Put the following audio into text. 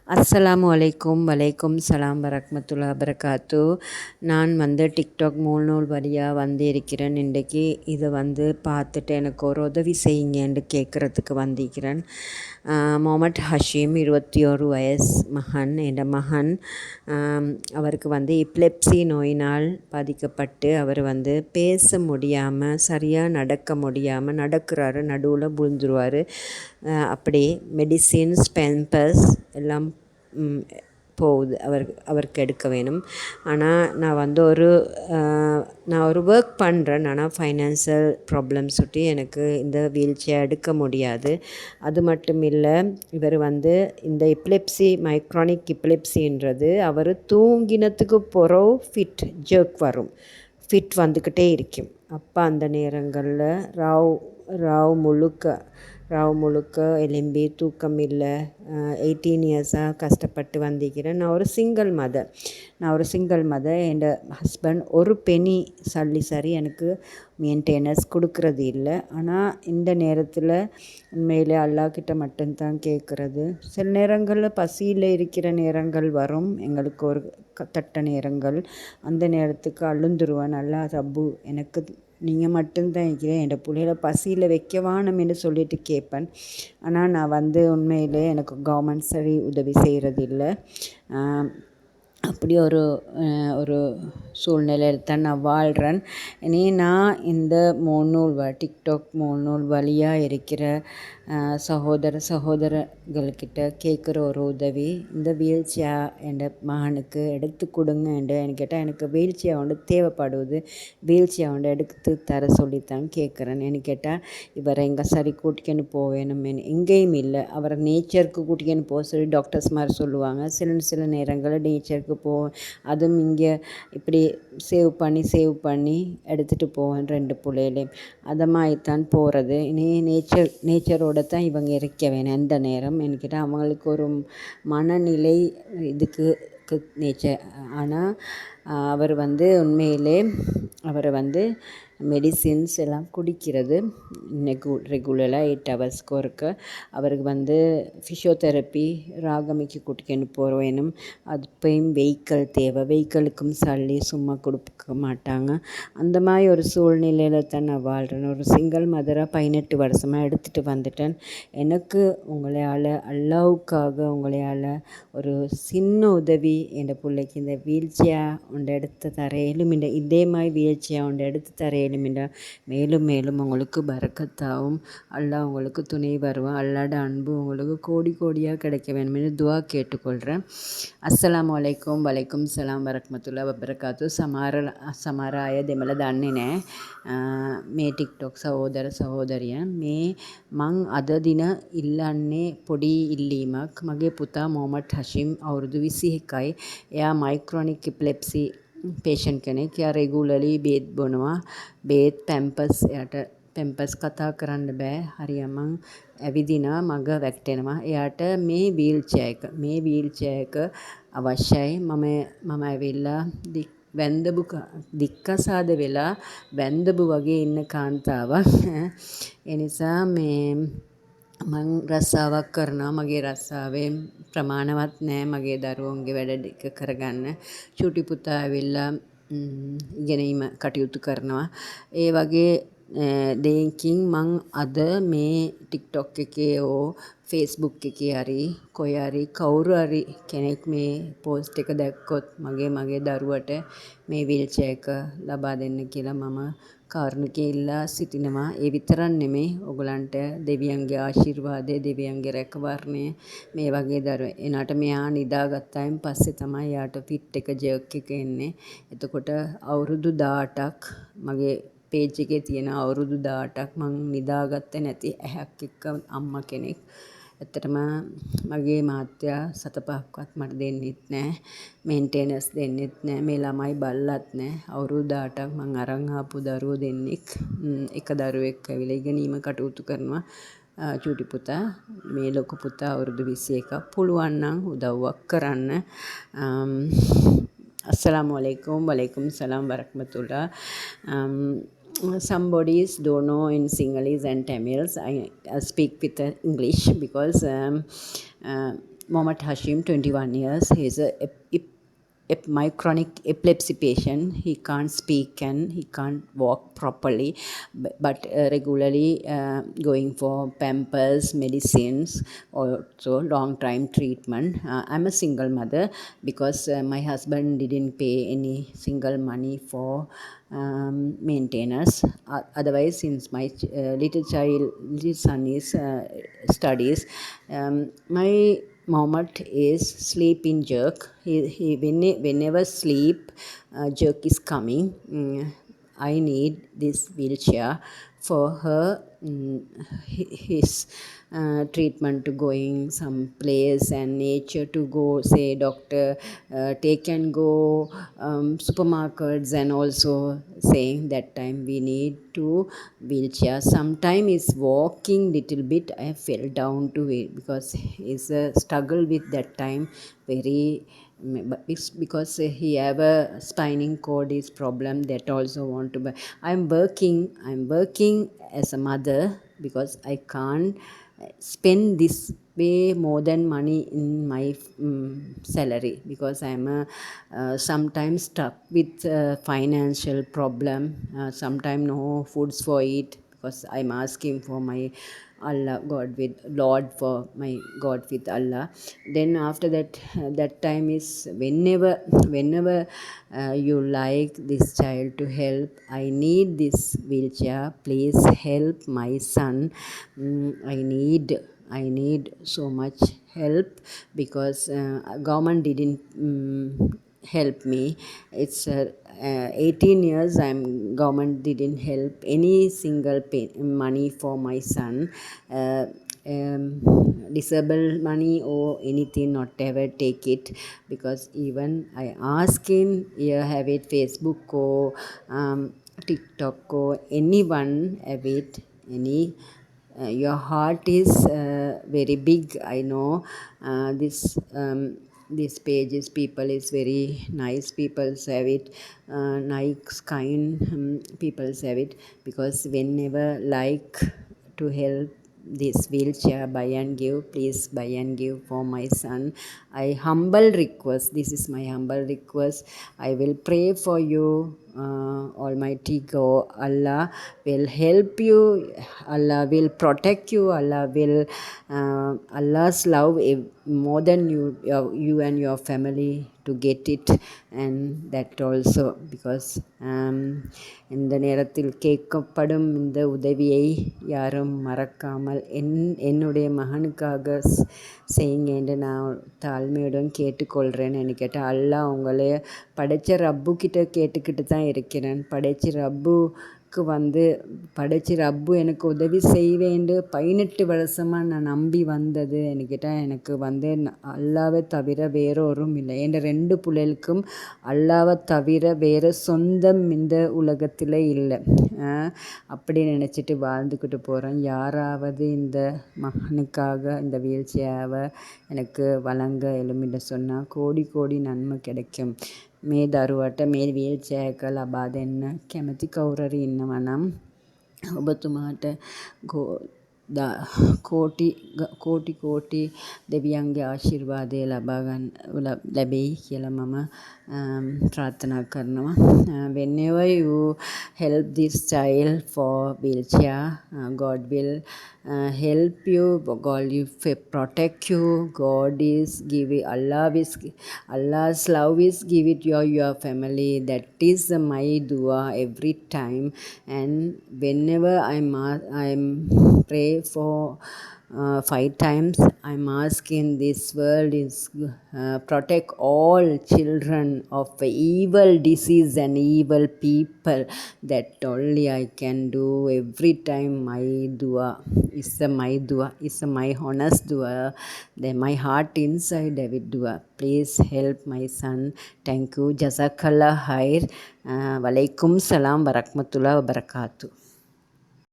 அஸ்ஸலாமு அலைக்கும் வலைக்கும் சலாம் வரஹ்மத்துல்லாஹி வபரகாத்து. நான் டிக்டாக் முகநூல் வழியாக இருக்கிறேன். இன்றைக்கி இதை பார்த்துட்டு எனக்கு ஒரு உதவி செய்யுங்கன்னு கேட்குறதுக்கு வந்திருக்கிறேன். முகமது ஹஷீம் 21 வயசு மகன். என் மகன் அவருக்கு எபிலெப்சி நோயினால் பாதிக்கப்பட்டு அவர் பேச முடியாமல் சரியாக நடக்க முடியாமல் நடக்கிறாரு, நடுவில் விழுந்துருவார். அப்படி மெடிசின்ஸ் பெம்பஸ் எல்லாம் போகுது அவருக்கு எடுக்க வேணும். ஆனால் நான் ஒரு ஒர்க் பண்ணுறேன். ஆனால் ஃபைனான்சியல் ப்ராப்ளம்ஸ் சுட்டி எனக்கு இந்த வீல் சேர் எடுக்க முடியாது. அது மட்டும் இல்லை, இவர் இந்த எபிலெப்சி மைக்ரானிக் எபிலெப்சின்றது அவர் தூங்கினத்துக்கு பிறகு ஃபிட் ஜர்க் வரும், ஃபிட் வந்துக்கிட்டே இருக்கும். அப்போ அந்த நேரங்களில் ராவு முழுக்க எலும்பி தூக்கம் இல்லை. 18 இயர்ஸாக கஷ்டப்பட்டு வந்திருக்கிறேன். நான் ஒரு சிங்கிள் மதர். என் ஹஸ்பண்ட் ஒரு பெனி சரி எனக்கு மெயின்டெனன்ஸ் கொடுக்கறது இல்லை. ஆனால் இந்த நேரத்தில் உண்மையிலே அல்லாஹ்கிட்ட மட்டும்தான் கேட்குறது. சில நேரங்களில் பசியில் இருக்கிற நேரங்கள் வரும், எங்களுக்கு ஒரு தட்ட நேரங்கள். அந்த நேரத்துக்கு அழுந்துருவேன். நல்லா ரப்பு எனக்கு நீங்கள் மட்டும்தான் இருக்கிறேன், என் பிள்ளைகளை பசியில் வைக்கவானு சொல்லிட்டு கேட்பேன். ஆனால் நான் உண்மையிலே எனக்கு கவர்மெண்ட் சரி உதவி செய்கிறது இல்லை. அப்படி ஒரு சூழ்நிலையில் தான் நான் வாழ்கிறேன். நான் இந்த டிக்டாக் முகநூல் வழியாக இருக்கிற சகோதரர்கள்கிட்ட கேட்குற ஒரு உதவி, இந்த வீல் சேர் என் மகனுக்கு எடுத்து கொடுங்க என்று கேட்டால், எனக்கு வீல் சேர் தேவைப்படுவது. வீல் சேர் எடுத்து தர சொல்லித்தான் கேட்குறேன். கேட்டால் இவரை எங்கே சரி கூட்டிக்கன்னு போவேணும், எங்கேயும் இல்லை. அவரை நேச்சருக்கு கூட்டிக்கன்னு போக சொல்லி டாக்டர்ஸ் மாதிரி சொல்லுவாங்க. சில நேரங்களில் நேச்சருக்கு அதுவும் இங்கே இப்படி சேவ் பண்ணி எடுத்துகிட்டு போவேன் 2 பிள்ளைகளையும். அதை மாதிரித்தான் போகிறது. நேச்சரோட தான் இவங்க இருக்க வேணும் அந்த நேரம். கேட்டால் அவங்களுக்கு ஒரு மனநிலை இதுக்கு நேச்சர். ஆனால் அவர் உண்மையிலே அவரை மெடிசின்ஸ் எல்லாம் குடிக்கிறது ரெகுலராக 8 ஹவர்ஸ்க்கு ஒருக்க. அவருக்கு ஃபிசியோதெரப்பி ராகமிக்கு கூட்டிக்கொண்டு போக வேணும். அதுப்பையும் வெஹிக்கிள் தேவை. வெஹிக்கிளுக்கும் சும்மா கொடுக்க மாட்டாங்க. அந்த மாதிரி ஒரு சூழ்நிலையில் தான் நான் வாழ்கிறேன். ஒரு சிங்கிள் மதராக 18 வருஷமாக எடுத்துகிட்டு வந்துட்டேன். எனக்கு உங்களால் அல்லாவுக்காக உங்களால் ஒரு சின்ன உதவி, என் பிள்ளைக்கு இந்த வீல் சேர் எடுத்து தரையிலும் இதே மாதிரி வீல் சேர் எடுத்து தரையிலும் மேலும் மேலும் உங்களுக்கு பரக்கத்தாகவும் அல்லாஹ் உங்களுக்கு துணை வருவான். அல்லாட அன்பு உங்களுக்கு கோடி கோடியாக கிடைக்க வேண்டும் என்று துவா கேட்டுக்கொள்கிறேன். அஸ்ஸலாமு அலைக்கும் வலைக்கும் சலாம் வரஹ்மத்துல்லாஹி வபரகாத்து. සමහර දෙමළ දන්නේ නැහැ මේ ටික්ටොක් සහෝදරියන්. මං අද දින ඉල්ලන්නේ පොඩි ඉල්ලීමක්. මගේ පුතා මොහමඩ් හෂීම් අවුරුදු 21යි. එයා මයික්‍රොනික් එපිලෙප්සි පේෂන්ට් කෙනෙක්. එයා රෙගුලර්ලි බේත් බොනවා. බේත් පැම්පස් පැම්පස් කතා කරන්න බෑ. හරියමං ඇවිදිනවා, මග වැක්ටෙනවා. එයාට මේ වීල් චෙයාර් එක අවශ්‍යයි. මම ඇවිල්ලා දික්කසාද වෙලා වැන්දබු වගේ ඉන්න කාන්තාවක්. ඒ නිසා මං රස්සාවක් කරනවා. මගේ රස්සාවේ ප්‍රමාණවත් නෑ මගේ දරුවන්ගේ වැඩ ටික කරගන්න. චූටි පුතා ඇවිල්ලා ඉගෙනීම කටයුතු කරනවා. ඒ වගේ දෙයකින් මං අද මේ ටික්ටොක් එකේ හෝ ෆේස්බුක් එකේ හරි කොහේ හරි කවුරු හරි කෙනෙක් මේ පෝස්ට් එක දැක්කොත් මගේ දරුවට මේ වීල් චෙයාර් එක ලබා දෙන්න කියලා මම කාරුණිකව ඉල්ලා සිටිනවා. ඒ විතරක් නෙමෙයි, ඔයගලන්ට දෙවියන්ගේ ආශිර්වාදය, දෙවියන්ගේ රැකවරණය මේ වගේ එනාට මෙයා නිදාගත්තායින් පස්සේ තමයි යාට ෆිට් එක ජර්ක් එක එන්නේ. එතකොට අවුරුදු 18ක් මගේ පේජ් එකේ තියෙන අවුරුදු 18ක් මං නිදාගත්තේ නැති ඇහැක් එක්ක අම්මා කෙනෙක්. ඇත්තටම මගේ මහත්තයා 7-5ක්වත් මට දෙන්නෙත් නැහැ, මේන්ටෙනන්ස් දෙන්නෙත් නැහැ, මේ ළමයි බල්ලත් නැහැ. අවුරුදු 18ක් මං අරන් ආපු දරුවෝ දෙන්නෙක්. එක දරුවෙක් ඇවිල්ලා ඉගෙනීම කටයුතු කරනවා. චූටි පුතා, මේ ලොකු පුතා අවුරුදු 21ක්. පුළුවන් නම් උදව්වක් කරන්න. අස්සලාමු අලයිකුම් වලයිකුම් සලාම් වරහ්මතුල්ලාහ්. Some bodies don't know in Sinhalese and Tamils. I speak with English because Mohammed Hashim, 21 years. He is my chronic epilepsy patient. He can't speak and he can't walk properly, but regularly going for pampers, medicines, also long time treatment. I'm a single mother because my husband didn't pay any single money for maintenance. Otherwise, since my little son is studies, my Mohammed is sleeping jerk. Whenever sleep jerk is coming, I need this wheelchair for her his treatment to going some place and nature to go, say doctor, take and go supermarkets, and also saying that time we need to wheelchair. Sometime is walking little bit, I fell down to it because it's a struggle with that time very. But it's because he have a spinal cord is problem that also want to buy. I'm working as a mother because I can't spend this way more than money in my salary, because I'm sometimes stuck with financial problem, sometimes no foods for eat, because I'm asking for my Allah God with Lord, for my God with Allah. Then after that, that time is whenever you like this child to help, I need this wheelchair, please help my son. I need so much help, because government didn't help me. It's 18 years I'm government didn't help any single money for my son. Disabled money or anything, not ever take it, because even I ask him, here have it Facebook or TikTok or anyone have it, any your heart is very big, I know. This pages people is very nice, people have it, nice kind people have it, because whenever like to help this wheelchair, buy and give, please buy and give for my son. I humble request, this is my humble request. I will pray for you. Almighty God, Allah will help you, Allah will protect you, Allah will Allah's love more than you and your family to get it. And that also, because இந்த நேரத்தில் கேட்கப்படும் இந்த உதவியை யாரும் மறக்காமல் என்னுடைய மகனுக்காக செய்யுங்க என்று நான் தாழ்மையுடன் கேட்டுக்கொள்கிறேன். என்று கேட்டால், அல்லாஹ் உங்களை படைச்ச ரப்பு கிட்ட கேட்டுக்கிட்டு தான் இருக்கிறேன். படைச்ச ரப்பு எனக்கு உதவி செய்வேண்டு 18 வருஷமாக நான் நம்பி வந்தது. என்று கேட்டால், எனக்கு அல்லாவை தவிர வேறொரும் இல்லை. என் 2 பிள்ளைகளுக்கும் அல்லாவை தவிர வேறு சொந்தம் இந்த உலகத்தில் இல்லை. அப்படி நினச்சிட்டு வாழ்ந்துக்கிட்டு போகிறேன். யாராவது இந்த மகனுக்காக இந்த வீழ்ச்சியாவை எனக்கு வழங்க எழுமிட சொன்னால் கோடி கோடி நன்மை கிடைக்கும். මේ දරුවට මේ වීල්චෙයාර් එක ලබා දෙන්න කැමති කවුරු හරි ඉන්නවා නම් ඔබතුමාට කෝටි දෙවියන්ගේ ආශිර්වාදය ලැබෙයි කියලා මම ප්‍රාර්ථනා කරනවා. Whenever you help this child for wheelchair, God will help you, God will protect you. God is giving, Allah's love is give it your family. That is my dua every time. And whenever I'm pray for 5 times, I'm asking this world is protect all children of evil disease and evil people. That only I can do every time. My dua is my honest dua. Then my heart inside David dua. Please help my son. Thank you. Jazakallah khair. Walaikum salam wa rahmatullah wa barakatuh.